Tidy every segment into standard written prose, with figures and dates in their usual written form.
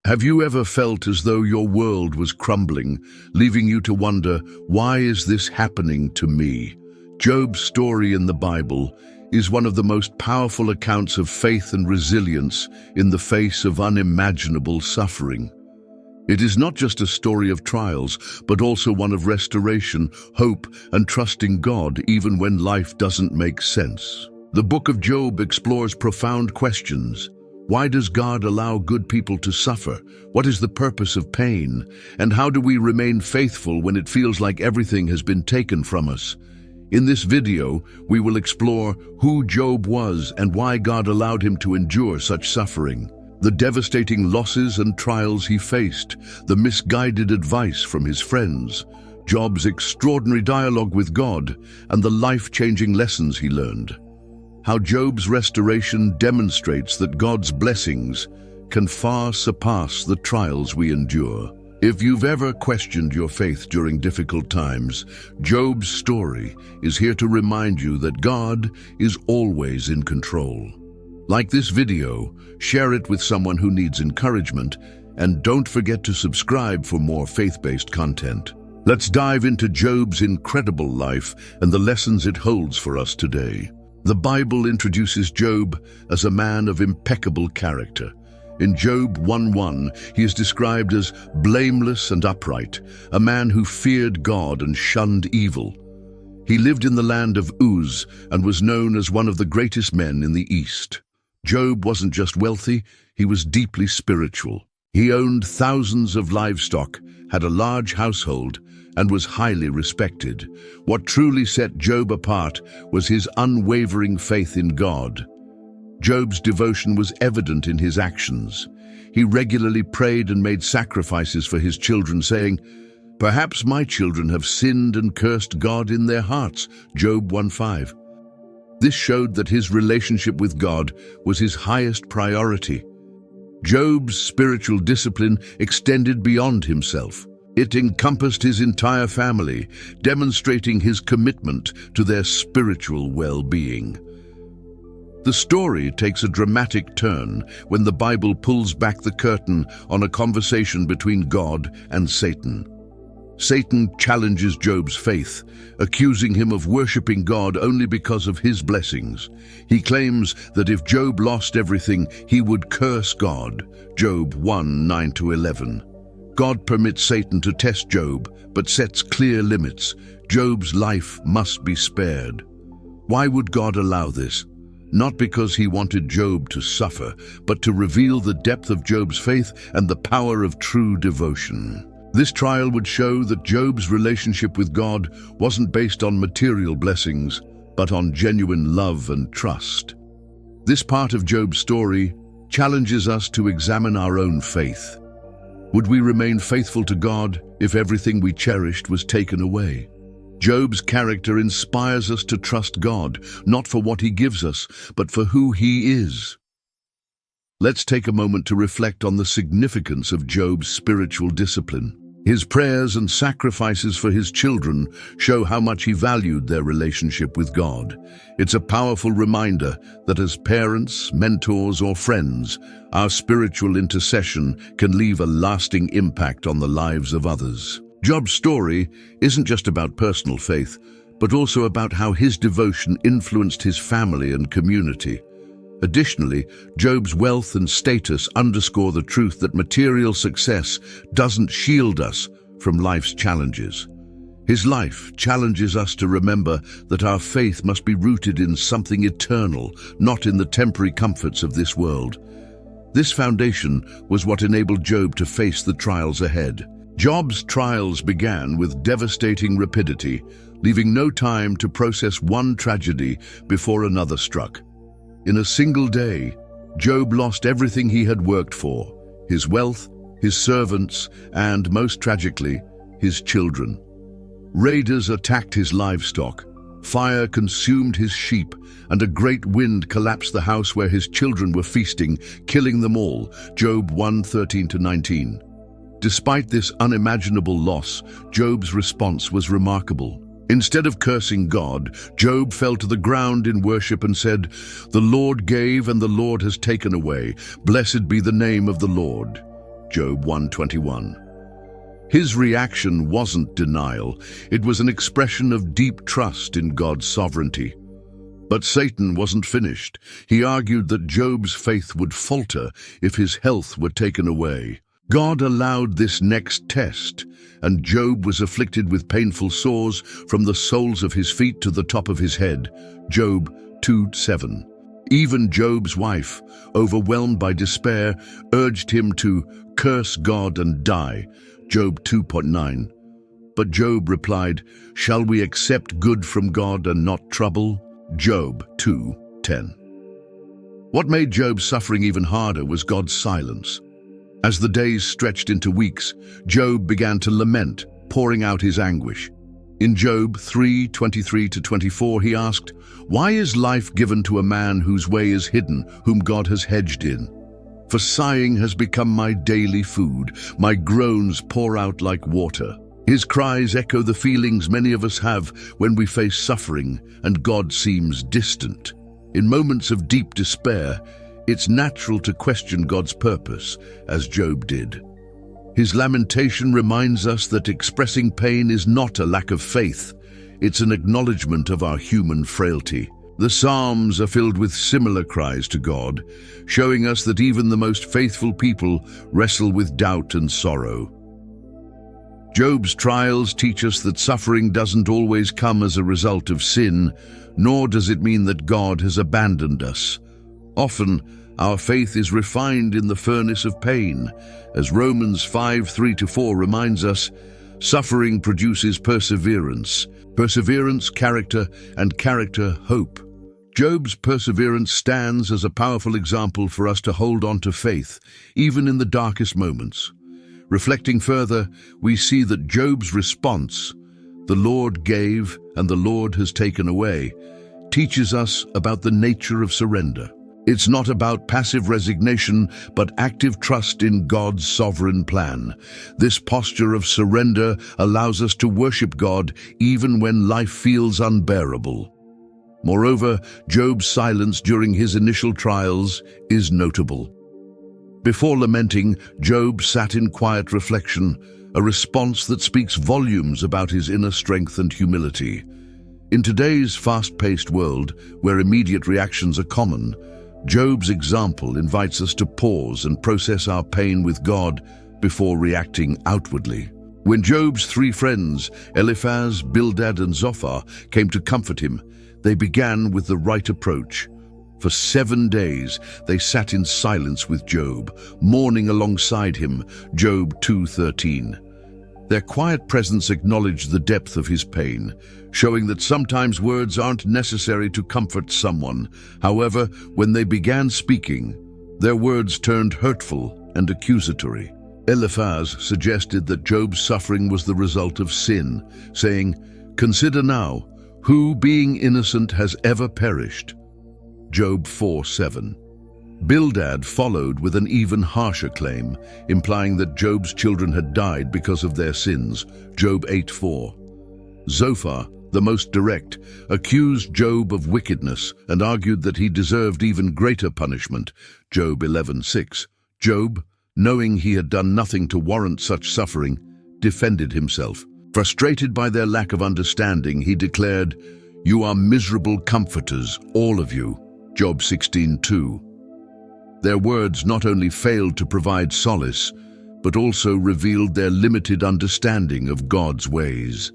Have you ever felt as though your world was crumbling, leaving you to wonder, why is this happening to me? Job's story in the Bible is one of the most powerful accounts of faith and resilience in the face of unimaginable suffering. It is not just a story of trials, but also one of restoration, hope, and trusting God even when life doesn't make sense. The book of Job explores profound questions. Why does God allow good people to suffer? What is the purpose of pain? And how do we remain faithful when it feels like everything has been taken from us? In this video, we will explore who Job was and why God allowed him to endure such suffering, the devastating losses and trials he faced, the misguided advice from his friends, Job's extraordinary dialogue with God, and the life-changing lessons he learned. How Job's restoration demonstrates that God's blessings can far surpass the trials we endure. If you've ever questioned your faith during difficult times, Job's story is here to remind you that God is always in control. Like this video, share it with someone who needs encouragement, and don't forget to subscribe for more faith-based content. Let's dive into Job's incredible life and the lessons it holds for us today. The Bible introduces Job as a man of impeccable character. In Job 1:1, he is described as blameless and upright, a man who feared God and shunned evil. He lived in the land of Uz and was known as one of the greatest men in the East. Job wasn't just wealthy, he was deeply spiritual. He owned thousands of livestock, had a large household, and was highly respected. What truly set Job apart was his unwavering faith in God. Job's devotion was evident in his actions. He regularly prayed and made sacrifices for his children, saying, "Perhaps my children have sinned and cursed God in their hearts." Job 1:5. This showed that his relationship with God was his highest priority. Job's spiritual discipline extended beyond himself. It encompassed his entire family, demonstrating his commitment to their spiritual well-being. The story takes a dramatic turn when the Bible pulls back the curtain on a conversation between God and Satan. Satan challenges Job's faith, accusing him of worshiping God only because of his blessings. He claims that if Job lost everything, he would curse God. Job 1:9-11. God permits Satan to test Job, but sets clear limits. Job's life must be spared. Why would God allow this? Not because he wanted Job to suffer, but to reveal the depth of Job's faith and the power of true devotion. This trial would show that Job's relationship with God wasn't based on material blessings, but on genuine love and trust. This part of Job's story challenges us to examine our own faith. Would we remain faithful to God if everything we cherished was taken away? Job's character inspires us to trust God, not for what he gives us, but for who he is. Let's take a moment to reflect on the significance of Job's spiritual discipline. His prayers and sacrifices for his children show how much he valued their relationship with God. It's a powerful reminder that as parents, mentors, or friends, our spiritual intercession can leave a lasting impact on the lives of others. Job's story isn't just about personal faith, but also about how his devotion influenced his family and community. Additionally, Job's wealth and status underscore the truth that material success doesn't shield us from life's challenges. His life challenges us to remember that our faith must be rooted in something eternal, not in the temporary comforts of this world. This foundation was what enabled Job to face the trials ahead. Job's trials began with devastating rapidity, leaving no time to process one tragedy before another struck. In a single day, Job lost everything he had worked for: his wealth, his servants, and, most tragically, his children. Raiders attacked his livestock, fire consumed his sheep, and a great wind collapsed the house where his children were feasting, killing them all. Job 1:13-19. Despite this unimaginable loss, Job's response was remarkable. Instead of cursing God, Job fell to the ground in worship and said, "The Lord gave and the Lord has taken away. Blessed be the name of the Lord." Job 1:21. His reaction wasn't denial, it was an expression of deep trust in God's sovereignty. But Satan wasn't finished. He argued that Job's faith would falter if his health were taken away. God allowed this next test, and Job was afflicted with painful sores from the soles of his feet to the top of his head. Job 2:7. Even Job's wife, overwhelmed by despair, urged him to curse God and die. Job 2.9. But Job replied, "Shall we accept good from God and not trouble?" Job 2:10. What made Job's suffering even harder was God's silence. As the days stretched into weeks, Job began to lament, pouring out his anguish. In Job 3:23-24, he asked, "Why is life given to a man whose way is hidden, whom God has hedged in? For sighing has become my daily food, my groans pour out like water." His cries echo the feelings many of us have when we face suffering and God seems distant. In moments of deep despair, it's natural to question God's purpose, as Job did. His lamentation reminds us that expressing pain is not a lack of faith, it's an acknowledgement of our human frailty. The Psalms are filled with similar cries to God, showing us that even the most faithful people wrestle with doubt and sorrow. Job's trials teach us that suffering doesn't always come as a result of sin, nor does it mean that God has abandoned us. Often, our faith is refined in the furnace of pain. As Romans 5:3-4 reminds us, suffering produces perseverance, perseverance, character, and character, hope. Job's perseverance stands as a powerful example for us to hold on to faith, even in the darkest moments. Reflecting further, we see that Job's response, "The Lord gave and the Lord has taken away," teaches us about the nature of surrender. It's not about passive resignation, but active trust in God's sovereign plan. This posture of surrender allows us to worship God even when life feels unbearable. Moreover, Job's silence during his initial trials is notable. Before lamenting, Job sat in quiet reflection, a response that speaks volumes about his inner strength and humility. In today's fast-paced world, where immediate reactions are common, Job's example invites us to pause and process our pain with God before reacting outwardly. When Job's three friends, Eliphaz, Bildad, and Zophar, came to comfort him, they began with the right approach. For 7 days, they sat in silence with Job, mourning alongside him, Job 2:13. Their quiet presence acknowledged the depth of his pain, showing that sometimes words aren't necessary to comfort someone. However, when they began speaking, their words turned hurtful and accusatory. Eliphaz suggested that Job's suffering was the result of sin, saying, "Consider now, who being innocent has ever perished?" Job 4:7. Bildad followed with an even harsher claim, implying that Job's children had died because of their sins, Job 8:4. Zophar, the most direct, accused Job of wickedness and argued that he deserved even greater punishment, Job 11:6. Job, knowing he had done nothing to warrant such suffering, defended himself. Frustrated by their lack of understanding, he declared, "You are miserable comforters, all of you," Job 16:2. Their words not only failed to provide solace, but also revealed their limited understanding of God's ways.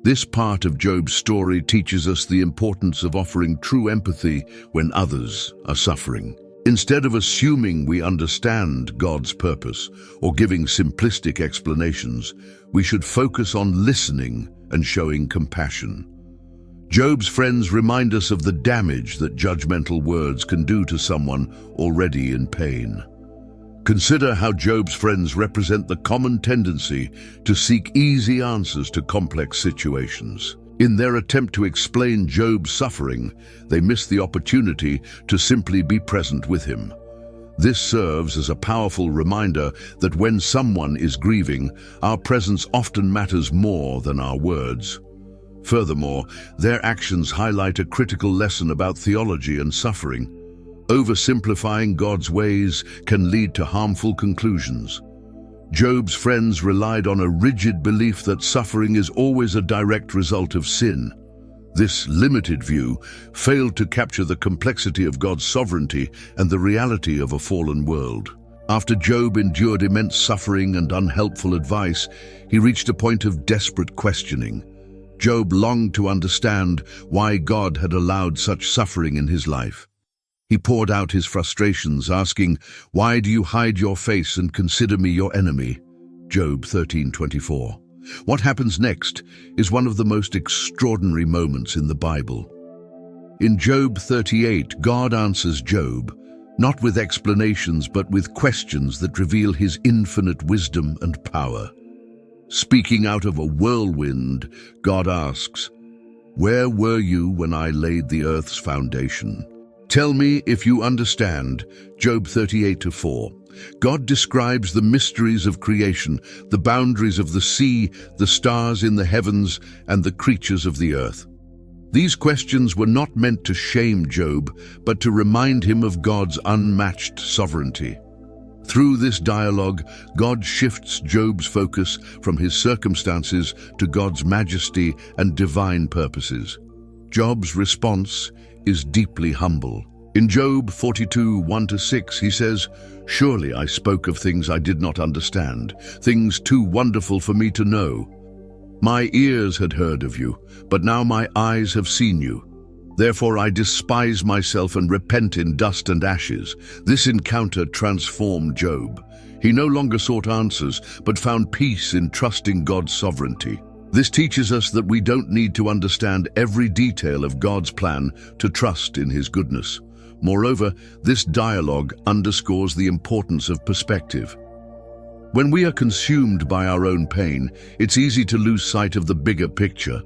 This part of Job's story teaches us the importance of offering true empathy when others are suffering. Instead of assuming we understand God's purpose or giving simplistic explanations, we should focus on listening and showing compassion. Job's friends remind us of the damage that judgmental words can do to someone already in pain. Consider how Job's friends represent the common tendency to seek easy answers to complex situations. In their attempt to explain Job's suffering, they miss the opportunity to simply be present with him. This serves as a powerful reminder that when someone is grieving, our presence often matters more than our words. Furthermore, their actions highlight a critical lesson about theology and suffering. Oversimplifying God's ways can lead to harmful conclusions. Job's friends relied on a rigid belief that suffering is always a direct result of sin. This limited view failed to capture the complexity of God's sovereignty and the reality of a fallen world. After Job endured immense suffering and unhelpful advice, he reached a point of desperate questioning. Job longed to understand why God had allowed such suffering in his life. He poured out his frustrations, asking, "Why do you hide your face and consider me your enemy?" Job 13:24. What happens next is one of the most extraordinary moments in the Bible. In Job 38, God answers Job, not with explanations but with questions that reveal his infinite wisdom and power. Speaking out of a whirlwind, God asks, "Where were you when I laid the earth's foundation? Tell me if you understand." Job 38:4. God describes the mysteries of creation, the boundaries of the sea, the stars in the heavens, and the creatures of the earth. These questions were not meant to shame Job, but to remind him of God's unmatched sovereignty. Through this dialogue, God shifts Job's focus from his circumstances to God's majesty and divine purposes. Job's response is deeply humble. In Job 42:1-6, he says, "Surely I spoke of things I did not understand, things too wonderful for me to know. My ears had heard of you, but now my eyes have seen you. Therefore I despise myself and repent in dust and ashes." This encounter transformed Job. He no longer sought answers, but found peace in trusting God's sovereignty. This teaches us that we don't need to understand every detail of God's plan to trust in His goodness. Moreover, this dialogue underscores the importance of perspective. When we are consumed by our own pain, it's easy to lose sight of the bigger picture.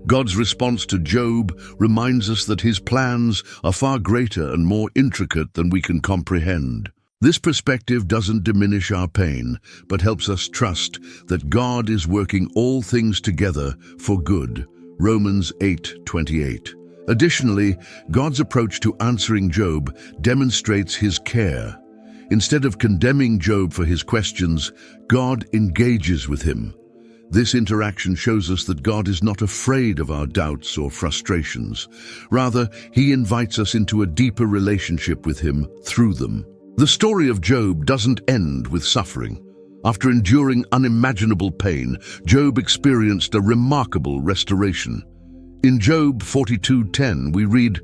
God's response to Job reminds us that His plans are far greater and more intricate than we can comprehend. This perspective doesn't diminish our pain, but helps us trust that God is working all things together for good. Romans 8:28. Additionally, God's approach to answering Job demonstrates His care. Instead of condemning Job for his questions, God engages with him. This interaction shows us that God is not afraid of our doubts or frustrations. Rather, He invites us into a deeper relationship with Him through them. The story of Job doesn't end with suffering. After enduring unimaginable pain, Job experienced a remarkable restoration. In Job 42:10, we read,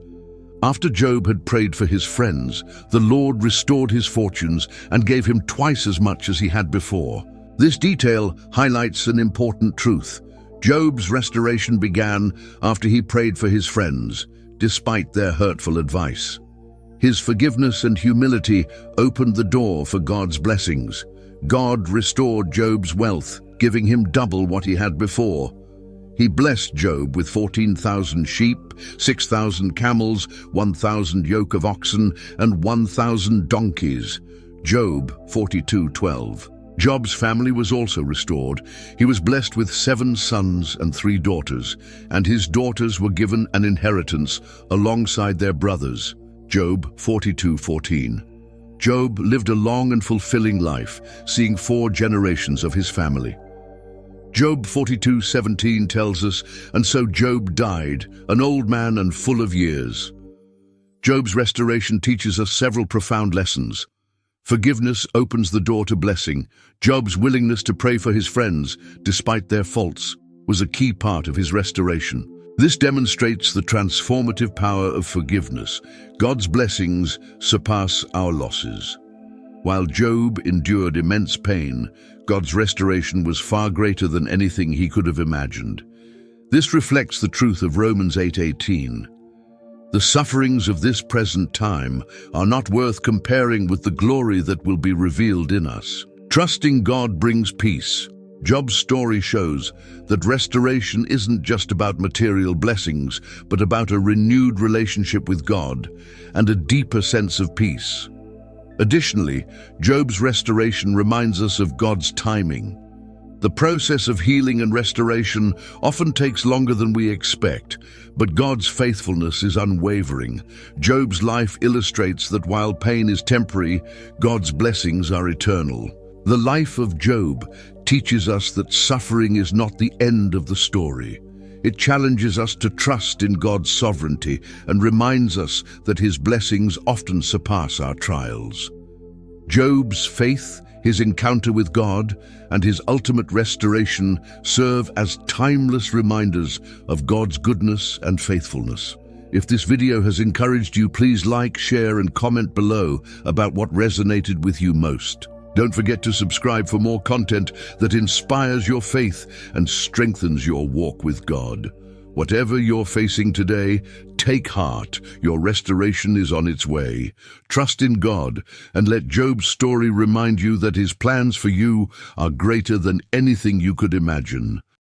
"After Job had prayed for his friends, the Lord restored his fortunes and gave him twice as much as he had before." This detail highlights an important truth. Job's restoration began after he prayed for his friends, despite their hurtful advice. His forgiveness and humility opened the door for God's blessings. God restored Job's wealth, giving him double what he had before. He blessed Job with 14,000 sheep, 6,000 camels, 1,000 yoke of oxen, and 1,000 donkeys. Job 42:12. Job's family was also restored. He was blessed with 7 sons and 3 daughters, and his daughters were given an inheritance alongside their brothers. Job 42:14. Job lived a long and fulfilling life, seeing 4 generations of his family. Job 42:17 tells us, "And so Job died, an old man and full of years." Job's restoration teaches us several profound lessons. Forgiveness opens the door to blessing. Job's willingness to pray for his friends, despite their faults, was a key part of his restoration. This demonstrates the transformative power of forgiveness. God's blessings surpass our losses. While Job endured immense pain, God's restoration was far greater than anything he could have imagined. This reflects the truth of Romans 8:18. The sufferings of this present time are not worth comparing with the glory that will be revealed in us. Trusting God brings peace. Job's story shows that restoration isn't just about material blessings, but about a renewed relationship with God and a deeper sense of peace. Additionally, Job's restoration reminds us of God's timing. The process of healing and restoration often takes longer than we expect, but God's faithfulness is unwavering. Job's life illustrates that while pain is temporary, God's blessings are eternal. The life of Job teaches us that suffering is not the end of the story. It challenges us to trust in God's sovereignty and reminds us that His blessings often surpass our trials. Job's faith, his encounter with God, and his ultimate restoration serve as timeless reminders of God's goodness and faithfulness. If this video has encouraged you, please like, share, and comment below about what resonated with you most. Don't forget to subscribe for more content that inspires your faith and strengthens your walk with God. Whatever you're facing today, take heart. Your restoration is on its way. Trust in God and let Job's story remind you that His plans for you are greater than anything you could imagine.